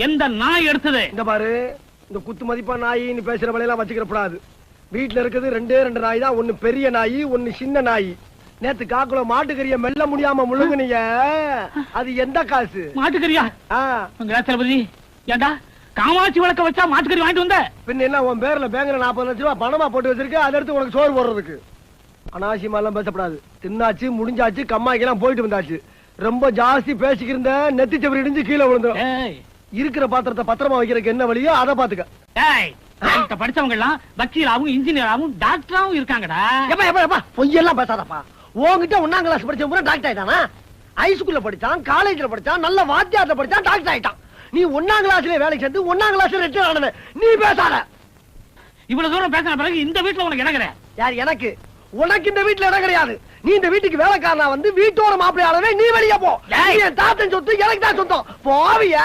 எந்த நாய் எடுத்தது? இந்த பாரு, இந்த குத்து மதிப்பா நாயின்னு பேசுற வழியெல்லாம் வச்சுக்கிறப்படாது. வீட்டுல இருக்குது ரெண்டே ரெண்டு நாய் தான். ஒண்ணு பெரிய நாய், ஒண்ணு சின்ன நாய். நேத்து காக்குல மாட்டுக்கறிய மெல்ல முடியாம முழுங்குனீங்க. அது எந்த காசு? மாட்டுக்கறியா? தளபதி, ஏண்டா காமாட்சி விளக்க வச்சா மாட்டுக்கறி வாங்கிட்டு வந்த? பின்ன என்ன உன் பேர்ல பேங்க்ல 40 லட்சம் ரூபாய் பணமா போட்டு வச்சிருக்க, அதை எடுத்து உனக்கு சோறு போடுறதுக்கு. அனாவசியமா எல்லாம் பேசப்படாது. தின்னாச்சு, முடிஞ்சாச்சு, கம்மாய்க்கெல்லாம் போயிட்டு வந்தாச்சு. ரொம்ப ஜாஸ்தி பேசிக்கிருந்த நெத்தி செவரி இடிஞ்சு கீழே விழுந்துடும். இருக்கிற பாத்திரத்தை பத்திரமா வைக்கிறதுக்கு என்ன வழியோ அதை பாத்துக்க. படிச்சவங்க எல்லாம் வக்கீலாவும் இன்ஜினியராவும் டாக்டராவும் இருக்காங்கடா. பொய்யெல்லாம் பேசாதப்பா. உன்கிட்ட 1ஆம் கிளாஸ் படிச்ச பூரா டாக்டர் ஆயிட்டானா? ஹைஸ்கூல்ல படிச்சான், காலேஜ்ல படிச்சான், நல்ல வாத்தியார்ல படிச்சான், டாக்டர் ஆயிட்டான். நீ 1ஆம் கிளாஸ்ல வேலைக்கு சேர்ந்து 1ஆம் கிளாஸ்ல ரிட்டையர் ஆனவன். நீ பேசாத. இவ்வளவு தூரம் பேசின பிறகு இந்த வீட்டுல உனக்கு இடம் கிடையாது. யார் எனக்கு? உனக்கு இந்த வீட்டுல இடம் கிடையாது. நீ இந்த வீட்டுக்கு வேலைக்காரனா வந்து வீட்டோட மாப்பிள்ளை ஆனவே. நீ வெளியே போ. என் தாத்தன் சொத்து எனக்கு தான் சொந்தம். போவியா?